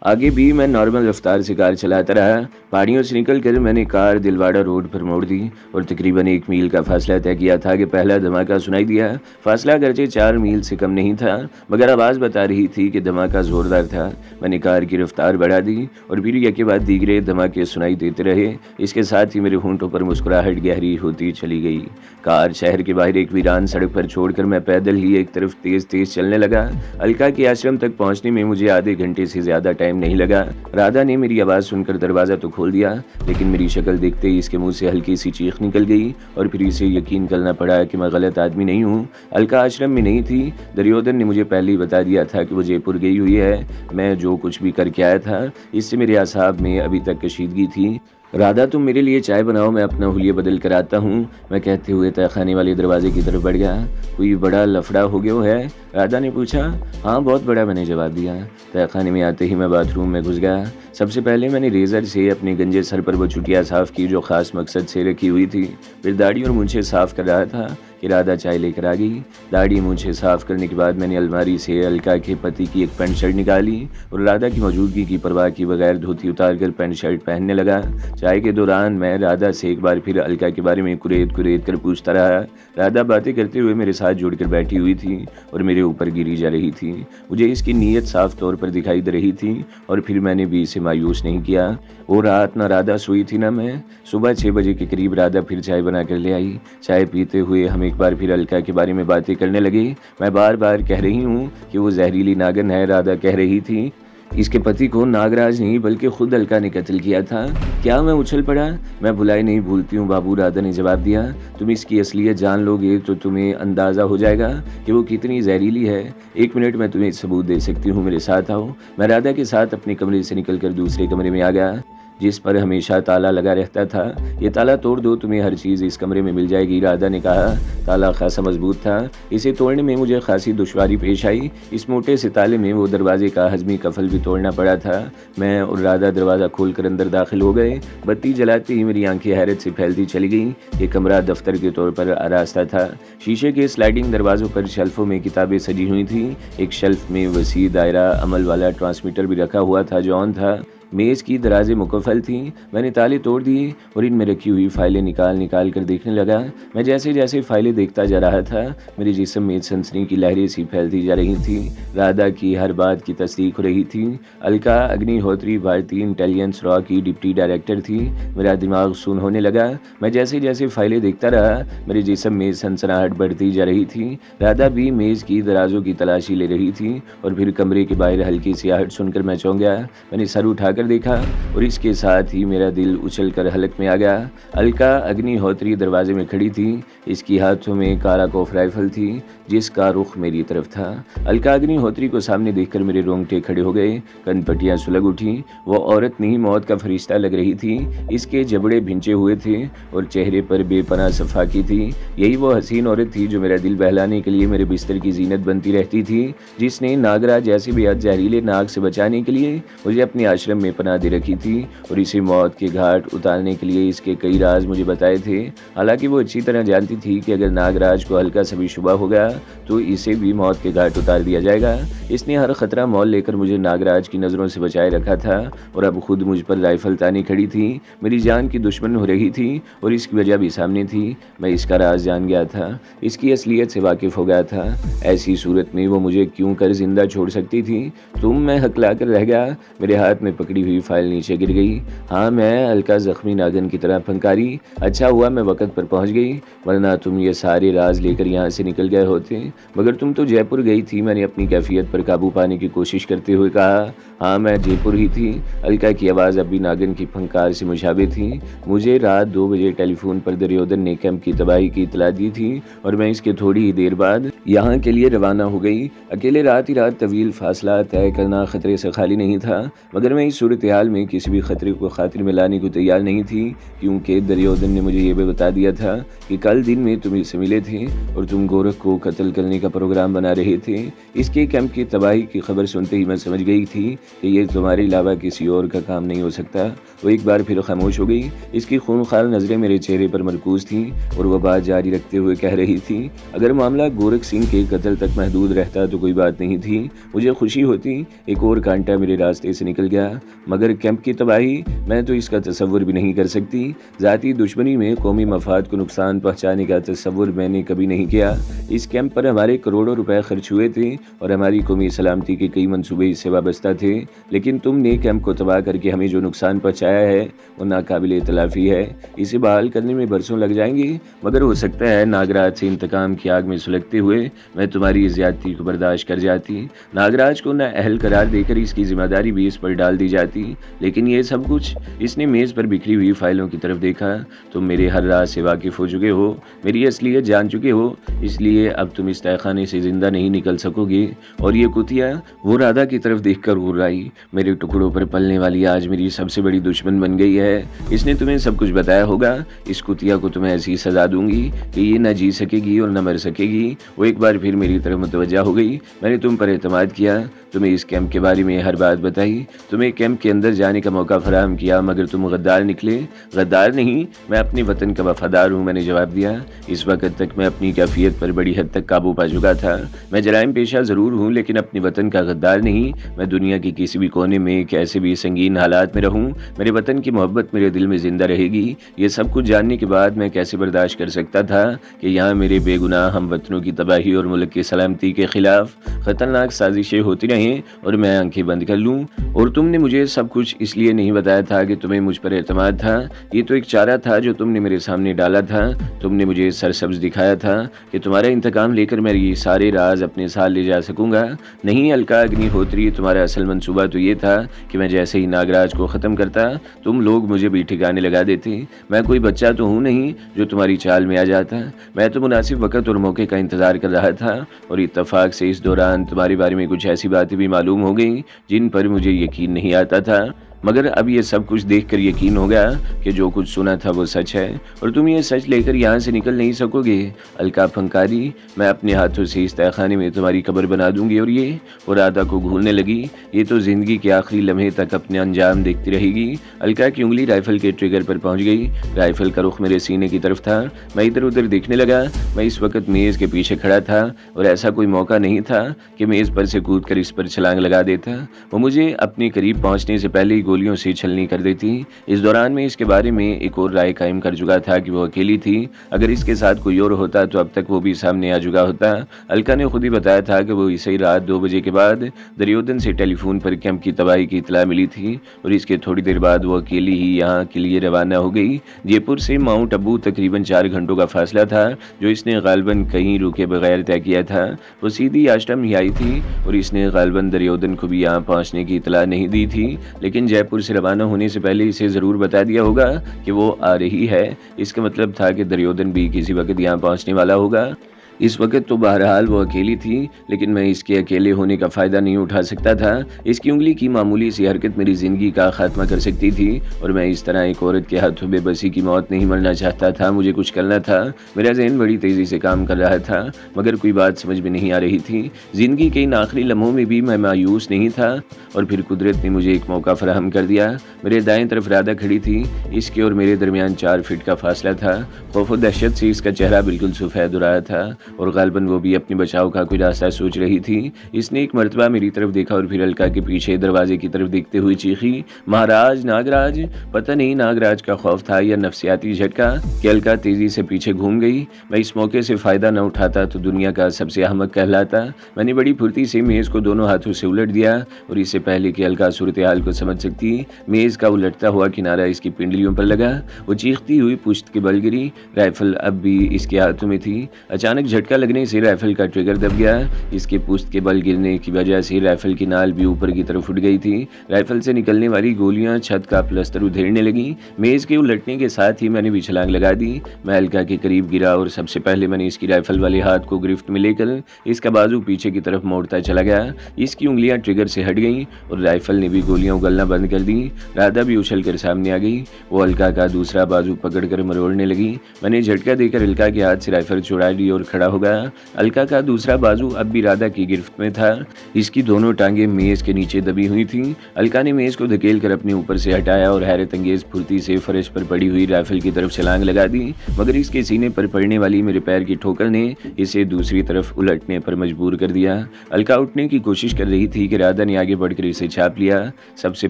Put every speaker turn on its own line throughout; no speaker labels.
आगे भी मैं नॉर्मल रफ्तार से कार चलाता रहा। पहाड़ियों से निकलकर मैंने कार दिलवाड़ा रोड पर मोड़ दी और तकरीबन 1 मील का फासला तय किया था कि पहला धमाका सुनाई दिया। फासला अगरचे 4 मील से कम नहीं था, मगर आवाज़ बता रही थी कि धमाका ज़ोरदार था। मैंने कार की रफ्तार बढ़ा दी और फिर एक के बाद दीगरे धमाके सुनाई देते रहे। इसके साथ ही मेरे होंठों पर मुस्कुराहट गहरी होती चली गई। कार शहर के बाहर एक वीरान सड़क पर छोड़कर मैं पैदल ही एक तरफ तेज तेज चलने लगा। अलका के आश्रम तक पहुंचने में मुझे आधे घंटे से ज्यादा टाइम नहीं लगा। राधा ने मेरी आवाज़ सुनकर दरवाज़ा तो खोल दिया, लेकिन मेरी शक्ल देखते ही इसके मुंह से हल्की सी चीख निकल गई और फिर इसे यकीन करना पड़ा कि मैं गलत आदमी नहीं हूँ। अलका आश्रम में नहीं थी। दुर्योधन ने मुझे पहले ही बता दिया था कि वो जयपुर गई हुई है। मैं जो कुछ भी करके आया था, इससे मेरे असाब में अभी तक कशीदगी थी। राधा, तुम मेरे लिए चाय बनाओ, मैं अपना हुलिया बदल कर आता हूँ, मैं कहते हुए तहखाने वाले दरवाजे की तरफ बढ़ गया। कोई बड़ा लफड़ा हो गया है? राधा ने पूछा। हाँ, बहुत बड़ा, मैंने जवाब दिया। तहखाने में आते ही मैं बाथरूम में घुस गया। सबसे पहले मैंने रेज़र से अपने गंजे सर पर वो चुटिया साफ़ की जो ख़ास मकसद से रखी हुई थी। फिर दाढ़ी और मूंछें साफ़ कर रहा था कि राधा चाय लेकर आ गई। दाढ़ी मूंछें साफ़ करने के बाद मैंने अलमारी से अलका के पति की एक पैंट शर्ट निकाली और राधा की मौजूदगी की परवाह की बगैर धोती उतार कर पैंट शर्ट पहनने लगा। चाय के दौरान मैं राधा से एक बार फिर अलका के बारे में कुरेद कुरेद कर पूछता रहा। राधा बातें करते हुए मेरे साथ जुड़कर बैठी हुई थी और मेरे ऊपर गिरी जा रही थी। मुझे इसकी नीयत साफ तौर पर दिखाई दे रही थी और फिर मैंने भी इसे मायूस नहीं किया। वो रात ना राधा सोई थी ना मैं। सुबह 6 बजे के करीब राधा फिर चाय बना कर ले आई। चाय पीते हुए हम एक बार फिर अलका के बारे में बातें करने लगे। मैं बार बार कह रही हूँ कि वो जहरीली नागिन है। राधा कह रही थी इसके पति को नागराज नहीं बल्कि खुद अलका ने कत्ल किया था। क्या? मैं उछल पड़ा। मैं भुलाई नहीं भूलती हूँ बाबू, राधा ने जवाब दिया। तुम इसकी असलियत जान लोगे तो तुम्हें अंदाज़ा हो जाएगा कि वो कितनी जहरीली है। 1 मिनट में तुम्हें सबूत दे सकती हूँ, मेरे साथ आओ। मैं राधा के साथ अपने कमरे से निकलकर दूसरे कमरे में आ गया, जिस पर हमेशा ताला लगा रहता था। ये ताला तोड़ दो, तुम्हें हर चीज़ इस कमरे में मिल जाएगी, राधा ने कहा। ताला खासा मजबूत था, इसे तोड़ने में मुझे खासी दुश्वारी पेश आई। इस मोटे से ताले में वो दरवाजे का हजमी कफल भी तोड़ना पड़ा था। मैं और राधा दरवाज़ा खोलकर अंदर दाखिल हो गए। बत्ती जलाते ही मेरी आंखें हैरत से फैलती चली गईं। ये कमरा दफ्तर के तौर पर आरास्ता था। शीशे के स्लाइडिंग दरवाज़ों पर शेल्फों में किताबें सजी हुई थीं। एक शेल्फ में वसी दायरा अमल वाला ट्रांसमीटर भी रखा हुआ था जो ऑन था। मेज़ की दराजें मुकफ़ल थीं। मैंने ताले तोड़ दिए और इनमें रखी हुई फाइलें निकाल निकाल कर देखने लगा। मैं जैसे जैसे फाइलें देखता जा रहा था, मेरे जिस्म में सनसनी की लहरें सी फैलती जा रही थीं। राधा की हर बात की तस्दीक हो रही थी। अलका अग्निहोत्री भारतीय इंटेलिजेंस रॉ की डिप्टी डायरेक्टर थी। मेरा दिमाग सुन्न होने लगा। मैं जैसे जैसे फाइलें देखता रहा, मेरे जिस्म में सनसनाहट बढ़ती जा रही थी। राधा भी मेज़ की दराजों की तलाशी ले रही थी और फिर कमरे के बाहर हल्की सी आहट सुनकर मैं चौंक गया। मैंने सर उठाकर देखा और इसके साथ ही मेरा दिल उछलकर हलक में आ गया। अलका अग्निहोत्री दरवाजे में खड़ी थी। इसकी हाथों में काराकोफ राइफल थी जिसका रुख मेरी तरफ था। अलका अग्निहोत्री को सामने देखकर मेरे रोंगटे खड़े हो गए, कनपट्टियां सुलग उठी। वो औरत नहीं मौत का फरिश्ता लग रही थी। इसके जबड़े भिंचे हुए थे और चेहरे पर बेपनाह सफाकी थी। यही वो हसीन औरत थी जो मेरा दिल बहलाने के लिए मेरे बिस्तर की जीनत बनती रहती थी, जिसने नागराज जैसे बेहद जहरीले नाग से बचाने के लिए मुझे अपने आश्रम में पनाह दे रखी थी और इसे मौत के घाट उतारने के लिए इसके कई राज मुझे बताए थे। हालांकि वो अच्छी तरह जानती थी कि अगर नागराज को हल्का सा भी शुबा हो गया तो इसे भी मौत के घाट उतार दिया जाएगा। इसने हर खतरा मोल लेकर मुझे नागराज की नज़रों से बचाए रखा था और अब खुद मुझ पर राइफल तानी खड़ी थी। मेरी जान की दुश्मन हो रही थी और इसकी वजह भी सामने थी। मैं इसका राज जान गया था, इसकी असलियत से वाकिफ हो गया था। ऐसी सूरत में वो मुझे क्यों कर जिंदा छोड़ सकती थी? मैं हकला कर रह गया। मेरे हाथ में पकड़ी हुई फाइल नीचे गिर गई। हाँ, मैं अलका जख्मी नागन की तरह फंकारी। अच्छा हुआ मैं वक़्त पर पहुंच गई, वरना तुम ये सारे राज लेकर यहाँ से निकल गए होते। मगर तुम तो जयपुर गई थी, मैंने अपनी कैफियत पर काबू पाने की कोशिश करते हुए कहा। हाँ, मैं जयपुर ही थी। अलका की आवाज़ अब भी नागन की फंकार से मुशाबे थी। मुझे रात 2 बजे टेलीफोन पर दुर्योधन ने कैंप की तबाही की इतला दी थी और मैं इसके थोड़ी ही देर बाद यहाँ के लिए रवाना हो गई। अकेले रात ही रात तवील फासला तय करना खतरे से खाली नहीं था, मगर मैं इस सूरत हाल में किसी भी खतरे को खातिर में लाने को तैयार नहीं थी, क्योंकि दुर्योधन ने मुझे ये भी बता दिया था कि कल दिन में तुम इससे मिले थे और तुम गोरख को कत्ल करने का प्रोग्राम बना रहे थे। इसके कैंप की तबाही की खबर सुनते ही मैं समझ गई थी कि ये तुम्हारे अलावा किसी और का काम नहीं हो सकता। वो एक बार फिर खामोश हो गई। इसकी खूनखार नज़रें मेरे चेहरे पर मरकूज थीं और वह बात जारी रखते हुए कह रही थी, अगर मामला गोरख सिंह के कत्ल तक महदूद रहता तो कोई बात नहीं थी, मुझे खुशी होती। एक और कांटा मेरे रास्ते से निकल गया, मगर कैंप की तबाही, मैं तो इसका तसव्वुर भी नहीं कर सकती। ज़ाती दुश्मनी में कौमी मफाद को नुकसान पहुँचाने का तसव्वुर मैंने कभी नहीं किया। इस कैंप पर हमारे करोड़ों रुपए खर्च हुए थे और हमारी कौमी सलामती के कई मंसूबे इससे वाबस्ता थे, लेकिन तुमने कैंप को तबाह करके हमें जो नुकसान पहुँचाया है वो नाकाबिले तलाफ़ी है। इसे बहाल करने में बरसों लग जाएंगे, मगर हो सकता है नागराज से इंतकाम की आग में सुलगते हुए मैं तुम्हारी ज़्यादती को बर्दाश्त कर जाती। नागराज को न अहल करार देकर इसकी जिम्मेदारी भी इस पर डाल दी जाती, लेकिन ये सब कुछ। इसने मेज़ पर बिखरी हुई फाइलों की तरफ देखा। तुम मेरे हर राज से वाकिफ़ हो चुके हो, मेरी असलियत जान चुके हो, इसलिए अब तुम इस तहखाने से जिंदा नहीं निकल सकोगे। और ये कुतिया वो राधा की तरफ देखकर घुर्राई। मेरे टुकड़ों पर पलने वाली आज मेरी सबसे बड़ी दुश्मन बन गई है। इसने तुम्हें सब कुछ बताया होगा। इस कुतिया को तुम्हें ऐसी सजा दूंगी कि ये न जी सकेगी और न मर सकेगी। वो एक बार फिर मेरी तरफ मुतवज्जा हो गई। मैंने तुम पर एतमाद किया, तुम्हें इस कैंप के बारे में हर बात बताई, तुम्हें कैंप के अंदर जाने का मौका फराहम किया, मगर तुम गद्दार निकले। गद्दार नहीं, मैं अपने वतन का वफादार हूँ, मैंने जवाब दिया। इस वक्त तक मैं अपनी कैफियत पर बड़ी हद तक काबू पा चुका था। मैं जराइम पेशा ज़रूर हूँ, लेकिन अपने वतन का गद्दार नहीं। मैं दुनिया के किसी भी कोने में कैसे भी संगीन हालात में रहूँ, मेरे वतन की मोहब्बत मेरे दिल में जिंदा रहेगी। ये सब कुछ जानने के बाद मैं कैसे बर्दाश्त कर सकता था कि यहाँ मेरे बेगुनाह हम वतनों की तबाही और मुल्क की सलामती के खिलाफ खतरनाक साजिशें होती रहें और मैं आंखें बंद कर लूँ। और तुमने मुझे सब कुछ इसलिए नहीं बताया था कि तुम्हें मुझ पर एतमाद था। ये तो एक चारा था जो तुमने मेरे सामने डाला था। तुमने मुझे सरसब्ज दिखाया था कि तुम्हारा इंतकाम लेकर मैं ये सारे राज अपने साथ ले जा सकूंगा। नहीं अलका अग्निहोत्री, तुम्हारा असल मंसूबा तो ये था कि मैं जैसे ही नागराज को ख़त्म करता तुम लोग मुझे भी ठिकाने लगा देते। मैं कोई बच्चा तो हूँ नहीं जो तुम्हारी चाल में आ जाता। मैं तो मुनासिब वक़्त और मौके का इंतज़ार कर रहा था, और इत्तफाक से इस दौरान तुम्हारे बारे में कुछ ऐसी बातें भी मालूम हो गई जिन पर मुझे यकीन नहीं आता था। मगर अब ये सब कुछ देखकर यकीन हो गया कि जो कुछ सुना था वो सच है, और तुम ये सच लेकर यहाँ से निकल नहीं सकोगे। अलका फंकारी, मैं अपने हाथों से इस तहखाने में तुम्हारी कब्र बना दूंगी। और ये वो राधा को घूरने लगी। ये तो जिंदगी के आखिरी लम्हे तक अपने अंजाम देखती रहेगी। अलका की उंगली राइफल के ट्रिगर पर पहुंच गई। राइफल का रुख मेरे सीने की तरफ था। मैं इधर उधर देखने लगा। मैं इस वक्त मेज़ के पीछे खड़ा था और ऐसा कोई मौका नहीं था कि मेज़ पर से कूद कर इस पर छलांग लगा देता। वो मुझे अपने करीब पहुँचने से पहले ही गोलियों से छलनी कर देती। इस दौरान मैं इसके बारे में एक और राय कायम कर चुका था कि वो अकेली थी। अगर इसके साथ कोई और होता तो अब तक वो भी सामने आ चुका होता। अलका ने खुद ही बताया था कि वो इसी रात 2 बजे के बाद दुर्योधन से टेलीफोन पर कैंप की तबाही की इतला मिली थी, और इसके थोड़ी देर बाद वो अकेली ही यहाँ के लिए रवाना हो गई। जयपुर से माउंट आबू तकरीबन 4 घंटों का फासला था, जो इसने गालिबन कहीं रुके बगैर तय किया था। वो सीधी आश्रम ही आई थी और इसने गालिबन दुर्योधन को भी यहाँ पहुँचने की इतला नहीं दी थी, लेकिन जयपुर से रवाना होने से पहले इसे ज़रूर बता दिया होगा कि वो आ रही है। इसका मतलब था कि दुर्योधन भी किसी वक्त यहाँ पहुँचने वाला होगा। इस वक्त तो बहरहाल वो अकेली थी, लेकिन मैं इसके अकेले होने का फ़ायदा नहीं उठा सकता था। इसकी उंगली की मामूली सी हरकत मेरी ज़िंदगी का खात्मा कर सकती थी, और मैं इस तरह एक औरत के हाथों बेबसी की मौत नहीं मरना चाहता था। मुझे कुछ करना था। मेरा जहन बड़ी तेज़ी से काम कर रहा था, मगर कोई बात समझ में नहीं आ रही थी। ज़िंदगी के इन आखिरी लम्हों में भी मैं मायूस नहीं था, और फिर कुदरत ने मुझे एक मौका फराहम कर दिया। मेरे दाएं तरफ राधा खड़ी थी। इसके और मेरे दरमियान 4 फीट का फासला था। खौफ और दहशत से इसका चेहरा बिल्कुल सफ़ेद हो रहा था, और गालिबन वो भी अपने बचाव का कोई रास्ता सोच रही थी। इसने एक मरतबा मेरी तरफ देखा और फिर अलका के पीछे दरवाजे की तरफ देखते हुए चीखी, महाराज नागराज। पता नहीं नागराज का खौफ था या नफसियाती झटका कि अलका तेजी से पीछे घूम गई। मैं इस मौके से फ़ायदा न उठाता तो दुनिया का सबसे अहमक कहलाता। मैंने बड़ी फुर्ती से मेज़ को दोनों हाथों से उलट दिया, और इससे पहले कि अलका सूरत हाल को समझ सकती, मेज़ का उलटता हुआ किनारा इसकी पिंडलियों पर लगा। वो चीखती हुई पुश्त के बल गिरी। राइफल अब भी इसके हाथों में थी। अचानक झटका लगने से राइफल का ट्रिगर दब गया। इसके पुश्त के बल गिरने की वजह से राइफल की नाल भी ऊपर की तरफ उठ गई थी। राइफल से निकलने वाली गोलियां छत का प्लस्तर उधेड़ने लगी। मेज के उलटने के साथ ही मैंने भी छलांग लगा दी। मैं अलका के करीब गिरा और सबसे पहले मैंने इसकी राइफल वाले हाथ को गिरफ्त में लेकर इसका बाजू पीछे की तरफ मोड़ता चला गया। इसकी उंगलियां ट्रिगर से हट गईं और राइफल ने भी गोलियां उगलना बंद कर दी। राधा भी उछल कर सामने आ गई। वो अलका का दूसरा बाजू पकड़कर मरोड़ने लगी। मैंने झटका देकर अलका के हाथ से राइफल छुड़ा ली और खड़ा हो गया। अलका का दूसरा बाजू अब भी राधा की गिरफ्त में था। इसकी दोनों टांगें मेज के नीचे दबी हुई थीं। अलका ने मेज को धकेल कर अपने ऊपर से हटाया और हैरत अंगेज फुर्ती से फर्श पर पड़ी हुई राइफल की तरफ छलांग लगा दी, मगर इसके सीने पर पड़ने वाली मेरे पैर की ठोकर ने इसे दूसरी तरफ उलटने पर मजबूर कर दिया। अलका उठने की कोशिश कर रही थी कि राधा ने आगे बढ़कर इसे छाप लिया। सबसे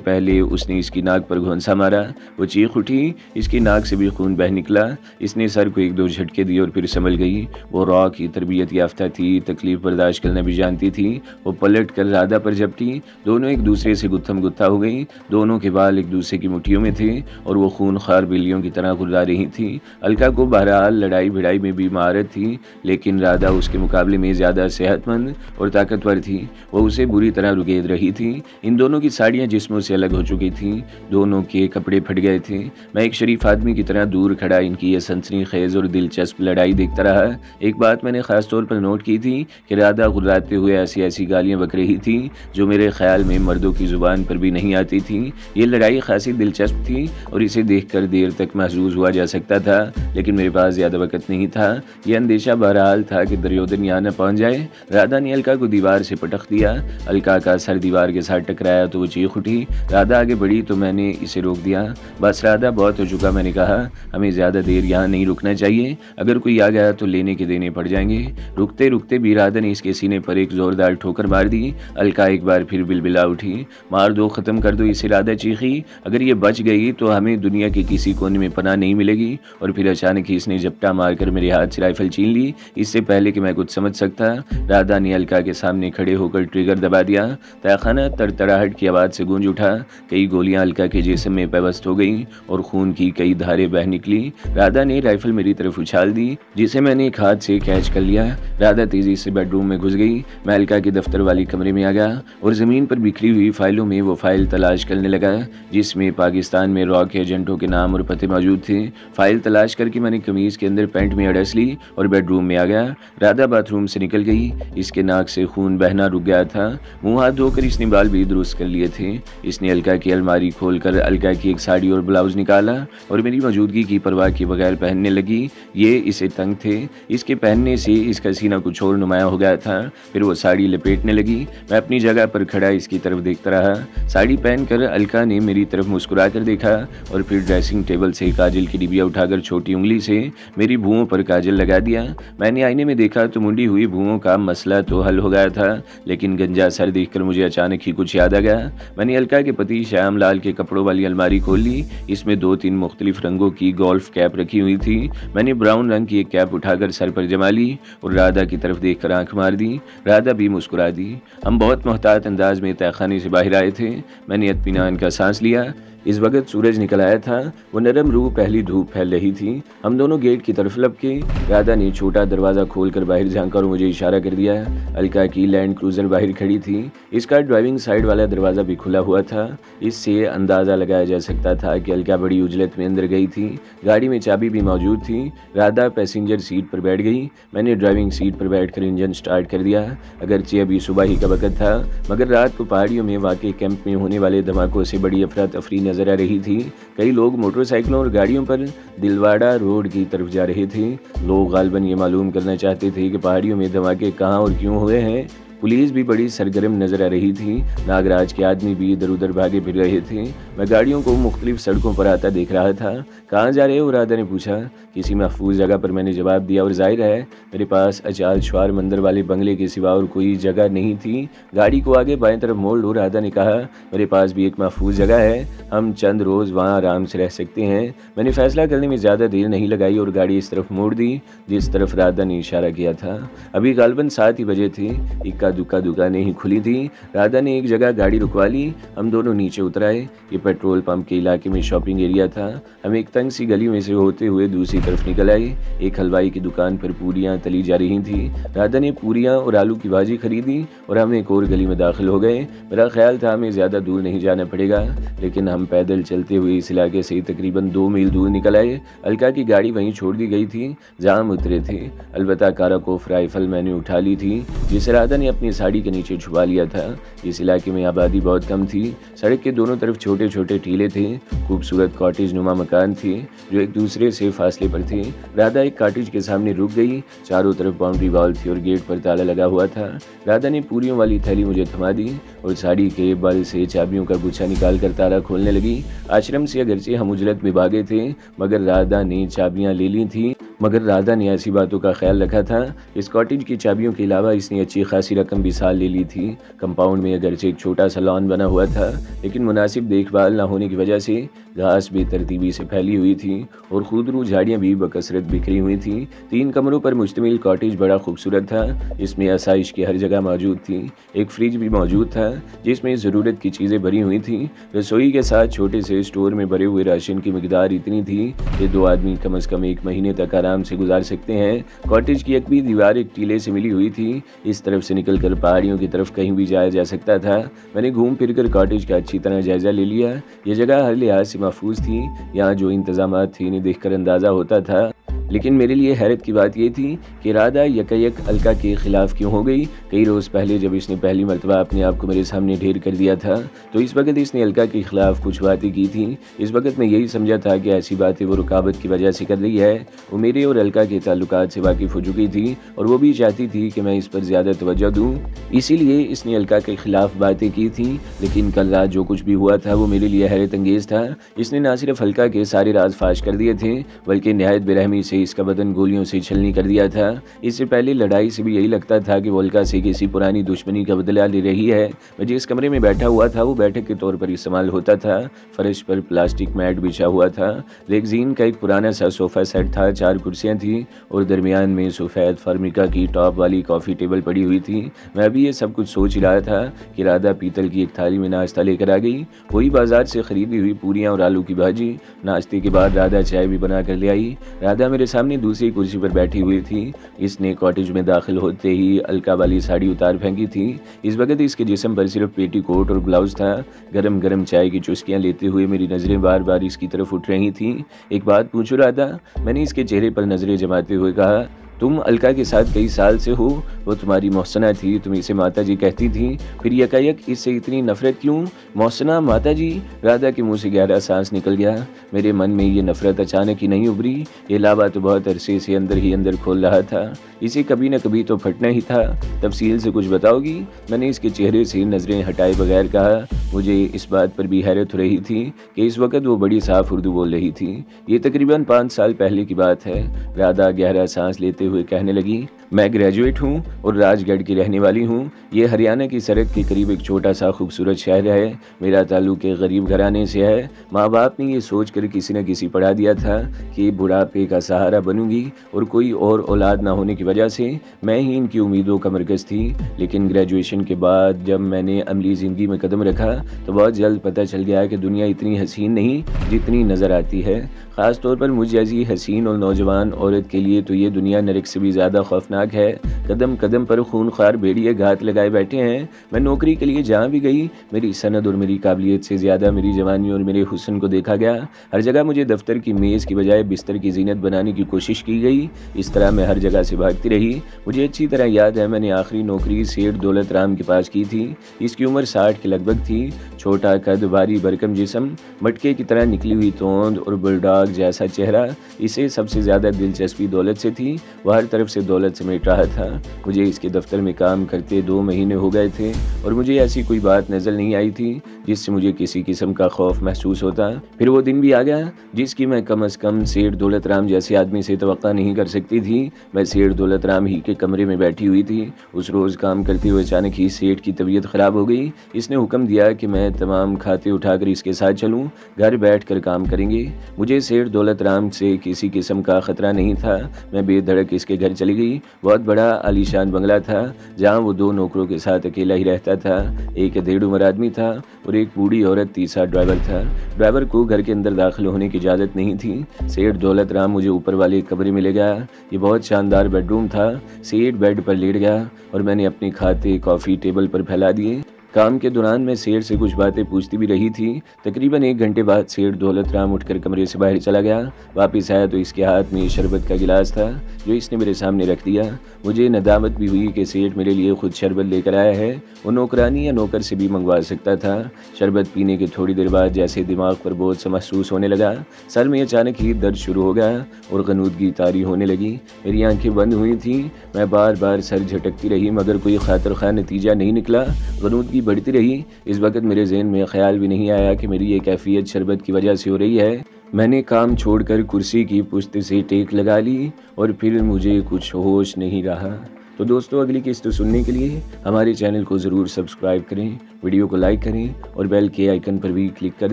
पहले उसने इसकी नाक पर घोंसा मारा। वो चीख उठी। इसकी नाक से भी खून बह निकला। इसने सर को एक दो झटके दिए और फिर संभल गई। वो रॉ की तरबियत याफ्ता थी, तकलीफ बर्दाश्त करना भी जानती थी। वो पलट कर राधा पर झपटी। दोनों एक दूसरे से गुत्थम गुत्था हो गई। दोनों के बाल एक दूसरे की मुट्ठियों में थे और वो खूनखार बिल्लियों की तरह गुर्रा रही थी। अलका को बहरहाल लड़ाई भिड़ाई में भी महारत थी, लेकिन राधा उसके मुकाबले में ज़्यादा सेहतमंद और ताकतवर थी। वो उसे बुरी तरह रुगेद रही थी। इन दोनों की साड़ियाँ जिस्मों से अलग हो चुकी थीं। दोनों के कपड़े फट गए थे। मैं एक शरीफ आदमी की तरह दूर खड़ा इनकी ये सनसनी खेज और दिलचस्प लड़ाई देखता रहा। एक बात मैंने खास तौर पर नोट की थी कि राधा गुर्राते हुए ऐसी ऐसी गालियाँ बक रही थी जो मेरे ख्याल में मर्दों की जुबान पर भी नहीं आती थी। ये लड़ाई खासी दिलचस्प थी और इसे देखकर देर तक महसूस हुआ जा सकता था, लेकिन मेरे पास ज़्यादा वक्त नहीं था। यह अंदेशा बहरहाल था कि दुर्योधन यहाँ न पहुँच जाए। राधा ने अलका को दीवार से पटक दिया। अलका का सर दीवार के साथ टकराया तो वो चीख उठी। राधा आगे बढ़ी तो मैंने इसे रोक दिया। बस राधा, बहुत हो चुका, मैंने कहा। हमें ज़्यादा देर यहाँ नहीं रुकना चाहिए। अगर कोई आ गया तो लेने के देने पड़ जाएंगे। रुकते रुकते भी राधा ने इसके सीने पर एक जोरदार ठोकर मार दी। अलका एक बार फिर बिलबिला उठी। मार दो, ख़त्म कर दो इसे, राधा चीखी। अगर ये बच गई तो हमें दुनिया के किसी कोने में पनाह नहीं मिलेगी। और फिर अचानक ही इसने झपटा मारकर मेरे हाथ से राइफल छीन ली, इससे पहले कि मैं कुछ समझ सकता। राधा ने अलका के सामने खड़े होकर ट्रिगर दबा दिया। तहखाना तड़तड़ाहट की आवाज़ से गूंज उठा। कई गोलियां अलका के जिस्म में पेवस्त हो गईं और खून की कई धारें बह निकली। राधा ने राइफल मेरी तरफ उछाल दी, जिसे मैंने एक हाथ से कैच कर लिया। राधा तेजी से बेडरूम में घुस गई। मैं अलका के दफ्तर वाली कमरे में आ गया और ज़मीन पर बिखरी हुई फाइलों में वो फाइल तलाश करने लगा जिसमें पाकिस्तान में रॉ के एजेंटों के नाम और पते मौजूद थे। फाइल तलाश करके मैंने कमीज के अंदर पैंट में अड़स ली और बेडरूम में आ गया। राधा बाथरूम से निकल गई। इसके नाक से खून बहना रुक गया था। मुंह हाथ धोकर इसने बाल भी दुरुस्त कर लिए थे। इसने अलका की अलमारी खोलकर अलका की एक साड़ी और ब्लाउज निकाला और मेरी मौजूदगी की परवाह के बगैर पहनने लगी। ये इसे तंग थे। इसके पहनने से इसका सीना कुछ और नुमाया हो गया था। फिर वो साड़ी लपेटने लगी। मैं अपनी जगह पर खड़ा इसकी तरफ देखता रहा। साड़ी पहनकर अलका ने मेरी तरफ मुस्कुरा कर देखा और फिर ड्रेसिंग टेबल से काजल की डिबिया उठाकर छोटी उंगली से मेरी भुओं पर काजल लगा दिया। मैंने आईने में देखा तो मुंडी हुई भुओं का मसला तो हल हो गया था, लेकिन गंजा सर देखकर मुझे अचानक ही कुछ याद आ गया। मैंने अलका के पति श्याम लाल के कपड़ों वाली अलमारी खोल ली। इसमें 2-3 मुख्तलिफ रंगों की गोल्फ कैप रखी हुई थी। मैंने ब्राउन रंग की एक कैप उठाकर सर पर जमा ली और राधा की तरफ देखकर आंख मार दी। राधा भी मुस्कुरा दी। हम बहुत मोहतात अंदाज में तहखाने से बाहर आए थे। मैंने इत्मीनान का सांस लिया। इस वक्त सूरज निकल आया था। वो नरम रूह पहली धूप फैल रही थी। हम दोनों गेट की तरफ लपके। राधा ने छोटा दरवाज़ा खोलकर बाहर झांका और मुझे इशारा कर दिया। अलका की लैंड क्रूज़र बाहर खड़ी थी। इसका ड्राइविंग साइड वाला दरवाज़ा भी खुला हुआ था। इससे अंदाज़ा लगाया जा सकता था कि अलका बड़ी उजलत में अंदर गई थी। गाड़ी में चाबी भी मौजूद थी। राधा पैसेंजर सीट पर बैठ गई। मैंने ड्राइविंग सीट पर बैठकर इंजन स्टार्ट कर दिया। अगरचे अभी सुबह ही का वक्त था, मगर रात को पहाड़ियों में वाकई कैंप में होने वाले धमाकों से बड़ी अफरा तफरी नजर आ रही थी। कई लोग मोटरसाइकिलों और गाड़ियों पर दिलवाड़ा रोड की तरफ जा रहे थे। लोग गालबन ये मालूम करना चाहते थे कि पहाड़ियों में धमाके कहाँ और क्यों हुए हैं। पुलिस भी बड़ी सरगर्म नजर आ रही थी। नागराज के आदमी भी इधर उधर भागे फिर रहे थे। मैं गाड़ियों को मुख्तलिफ सड़कों पर आता देख रहा था। कहाँ जा रहे हो? राधा ने पूछा। किसी महफूज जगह पर, मैंने जवाब दिया। और जाहिर है मेरे पास अचाल छुआर मंदिर वाले बंगले के सिवा और कोई जगह नहीं थी। गाड़ी को आगे बाएं तरफ मोड़ लो। राधा ने कहा, मेरे पास भी एक महफूज जगह है, हम चंद रोज़ वहाँ आराम से रह सकते हैं। मैंने फैसला करने में ज़्यादा देर नहीं लगाई और गाड़ी इस तरफ मोड़ दी जिस तरफ राधा ने इशारा किया था। अभी गालबन 7 ही बजे थे। इक्का दुक्का दुकानें ही खुली थी। राधा ने एक जगह गाड़ी रुकवा ली, हम दोनों नीचे उतर आए। ये पेट्रोल पंप के इलाके में शॉपिंग एरिया था। हम एक तंग सी गली में से होते हुए दूसरी तरफ निकल आए। एक हलवाई की दुकान पर पूरियां तली जा रही थी। राधा ने पूरियां और आलू की भाजी खरीदी और हम एक और गली में दाखिल हो गए। मेरा ख्याल था हमें ज़्यादा दूर नहीं जाना पड़ेगा, लेकिन हम पैदल चलते हुए इस इलाके से तकरीबन 2 मील दूर निकल आए। अलका की गाड़ी वहीं छोड़ दी गई थी जहाँ हम उतरे थे। अलबत्ता काराकोफ राइफल मैंने उठा ली थी, जिसे राधा ने अपनी साड़ी के नीचे छुपा लिया था। इस इलाके में आबादी बहुत कम थी। सड़क के दोनों तरफ छोटे छोटे टीले थे। खूबसूरत कॉटेज नुमा मकान थे जो एक दूसरे से फासले पर थे। राधा एक कॉटेज के सामने रुक गई। चारों तरफ बाउंड्री वॉल थी और गेट पर ताला लगा हुआ था। राधा ने पूरियों वाली थैली मुझे थमा दी और साड़ी के बल से चाबियों का गुच्छा निकाल कर ताला खोलने लगी। आश्रम से अगरचे हम उजलत में भागे थे, मगर राधा ने चाबियां ले ली थी। मगर राधा ने ऐसी बातों का ख्याल रखा था। इस कॉटेज की चाबियों के अलावा इसने अच्छी खासी रकम भी साल ले ली थी। कंपाउंड में अगरचे एक छोटा सा लॉन बना हुआ था, लेकिन मुनासिब देखभाल न होने की वजह से घास बेतरतीबी से फैली हुई थी और खुदरू झाड़ियाँ भी बकसरत बिखरी हुई थी। 3 कमरों पर मुश्तमिल कॉटेज बड़ा खूबसूरत था। इसमें आसाइश की हर जगह मौजूद थी। एक फ्रिज भी मौजूद था जिसमें ज़रूरत की चीज़ें भरी हुई थी। रसोई के साथ छोटे से स्टोर में भरे हुए राशन की मिकदार इतनी थी कि 2 आदमी कम से कम 1 महीने तक आराम से गुजार सकते हैं। कॉटेज की एक भी दीवार एक टीले से मिली हुई थी। इस तरफ से निकलकर पहाड़ियों की तरफ कहीं भी जाया जा सकता था। मैंने घूम फिर कर कॉटेज का अच्छी तरह जायजा ले लिया। यह जगह हर लिहाज से महफूज थी। यहाँ जो इंतजामात थी इन्हें देखकर अंदाज़ा होता था, लेकिन मेरे लिए हैरत की बात यह थी कि राधा यकयक अलका के खिलाफ क्यों हो गई। कई रोज़ पहले जब इसने पहली मरतबा अपने आप को मेरे सामने ढेर कर दिया था तो इस वक्त इसने अलका के खिलाफ कुछ बातें की थी। इस वक्त मैं यही समझा था कि ऐसी बातें वो रुकावट की वजह से कर रही है। वो मेरे और अलका के ताल्लुकात से वाकिफ़ हो चुकी थी और वो भी चाहती थी कि मैं इस पर ज़्यादा तवज्जो दूँ, इसीलिए इसने अलका के खिलाफ बातें की थी। लेकिन कल रात जो कुछ भी हुआ था वो मेरे लिए हैरत अंगेज़ था। इसने ना सिर्फ अलका के सारे राज फाश कर दिए थे, बल्कि नहायत बेरहमी से इसका बदन गोलियों से छलनी कर दिया था। इससे पहले लड़ाई से भी यही लगता था कि वो अलका से किसी पुरानी दुश्मनी का बदला ले रही है। मैं जिस कमरे में बैठा हुआ था वो बैठक के तौर पर इस्तेमाल होता था। फर्श पर प्लास्टिक मैट बिछा हुआ था। रेगजीन का एक पुराना सा सोफ़ा सेट था। 4 कुर्सियाँ थीं और दरमियान में सफ़ेद फार्मिका की टॉप वाली कॉफ़ी टेबल पड़ी हुई थी। मैं अभी ये सब कुछ सोच ही रहा था कि राधा पीतल की एक थाली में नाश्ता लेकर आ गई। वही बाजार से खरीदी हुई पूरियाँ और आलू की भाजी। नाश्ते के बाद राधा चाय भी बना कर ले आई। राधा मेरे सामने दूसरी कुर्सी पर बैठी हुई थी। इसने कॉटेज में दाखिल होते ही अलका वाली साड़ी उतार फेंकी थी। इस वक्त इसके जिस्म पर सिर्फ पेटीकोट और ब्लाउज था। गरम गरम चाय की चुस्कियां लेते हुए मेरी नज़रें बार बार इसकी तरफ उठ रही थीं। एक बात पूछो राधा, मैंने इसके चेहरे पर नज़रें जमाते हुए कहा। तुम अलका के साथ कई साल से हो। वो तुम्हारी मोहसना थी, तुम इसे माता जी कहती थी, फिर यकायक इससे इतनी नफरत क्यों? मोहसना, माता जी? राधा के मुंह से गहरा सांस निकल गया। मेरे मन में ये नफरत अचानक ही नहीं उभरी। ये लावा तो बहुत अरसे से अंदर ही अंदर खोल रहा था। इसे कभी न कभी तो फटना ही था। तफसील से कुछ बताओगी? मैंने इसके चेहरे से नज़रें हटाए बगैर कहा। मुझे इस बात पर भी हैरत हो रही थी कि इस वक्त वो बड़ी साफ उर्दू बोल रही थी। ये तकरीबन 5 साल पहले की बात है। राधा गहरा सांस लेते हुए कहने लगी, मैं ग्रेजुएट हूँ और राजगढ़ की रहने वाली हूँ। ये हरियाणा की सरहद के करीब एक छोटा सा खूबसूरत शहर है। मेरा ताल्लुक एक गरीब घराने से है। माँ बाप ने ये सोच कर किसी न किसी पढ़ा दिया था कि बुढ़ापे का सहारा बनूंगी और कोई और औलाद ना होने की वजह से मैं ही इनकी उम्मीदों का मरकज़ थी। लेकिन ग्रेजुएशन के बाद जब मैंने अमली ज़िंदगी में कदम रखा तो बहुत जल्द पता चल गया कि दुनिया इतनी हसीन नहीं जितनी नज़र आती है। ख़ास तौर पर मुझ जैसी हसीन और नौजवान औरत के लिए तो ये दुनिया नरक से भी ज़्यादा खौफनाक है। कदम कदम पर खूनख्वार भेड़िए घात लगाए बैठे हैं। मैं नौकरी के लिए जहाँ भी गई मेरी सनद और मेरी काबिलियत से ज़्यादा मेरी जवानी और मेरे हुस्न को देखा गया। हर जगह मुझे दफ्तर की मेज़ की बजाय बिस्तर की जीनत बनाने की कोशिश की गई। इस तरह मैं हर जगह से भागती रही। मुझे अच्छी तरह याद है मैंने आखिरी नौकरी सेठ दौलत राम के पास की थी। इसकी उम्र 60 के लगभग थी। छोटा कद, भारी भरकम जिस्म, मटके की तरह निकली हुई तोंद और बुलडॉग जैसा चेहरा। इसे सबसे ज़्यादा दिलचस्पी दौलत से थी। वह हर तरफ से दौलत समेट रहा था। मुझे इसके दफ्तर में काम करते 2 महीने हो गए थे और मुझे ऐसी कोई बात नज़र नहीं आई थी जिससे मुझे किसी किस्म का खौफ महसूस होता। फिर वो दिन भी आ गया जिसकी मैं कम अज़ कम सेठ दौलत राम जैसे आदमी से तवक्का नहीं कर सकती थी। मैं सेठ दौलत राम ही के कमरे में बैठी हुई थी। उस रोज़ काम करते हुए अचानक ही सेठ की तबीयत ख़राब हो गई। इसने हुक्म दिया कि मैं तमाम खाते उठाकर इसके साथ चलूँ, घर बैठ कर काम करेंगे। मुझे सेठ दौलत राम से किसी किस्म का ख़तरा नहीं था। मैं बेधड़क इसके घर चली गई। बहुत बड़ा आलीशान बंगला था जहाँ वो 2 नौकरों के साथ अकेला ही रहता था। एक अधेड़ उम्र आदमी था और एक बूढ़ी औरत, तीसरा ड्राइवर था। ड्राइवर को घर के अंदर दाखिल होने की इजाज़त नहीं थी। सेठ दौलत राम मुझे ऊपर वाले कमरे में ले गया। ये बहुत शानदार बेडरूम था। सेठ बेड पर लेट गया और मैंने अपने खाते कॉफ़ी टेबल पर फैला दिए। काम के दौरान मैं सेठ से कुछ बातें पूछती भी रही थी। तकरीबन 1 घंटे बाद सेठ दौलत राम उठकर कमरे से बाहर चला गया। वापस आया तो इसके हाथ में शरबत का गिलास था जो इसने मेरे सामने रख दिया। मुझे नदामत भी हुई कि सेठ मेरे लिए खुद शरबत लेकर आया है। वो नौकरानी या नौकर से भी मंगवा सकता था। शरबत पीने के थोड़ी देर बाद जैसे दिमाग पर बोझ सा महसूस होने लगा, सर में अचानक ही दर्द शुरू हो गया और गनूदगी तारी होने लगी। मेरी आंखें बंद हुई थी। मैं बार बार सर झटकती रही मगर कोई खातिर खा नतीजा नहीं निकला। गनूदगी बढ़ती रही। इस वक्त मेरे जहन में ख्याल भी नहीं आया कि मेरी ये कैफियत शरबत की वजह से हो रही है। मैंने काम छोड़कर कुर्सी की पुश्त से टेक लगा ली और फिर मुझे कुछ होश नहीं रहा। तो दोस्तों, अगली किस्त सुनने के लिए हमारे चैनल को ज़रूर सब्सक्राइब करें, वीडियो को लाइक करें और बेल के आइकन पर भी क्लिक कर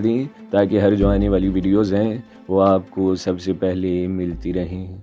दें ताकि हर जो आने वाली वीडियोज़ हैं वो आपको सबसे पहले मिलती रहें।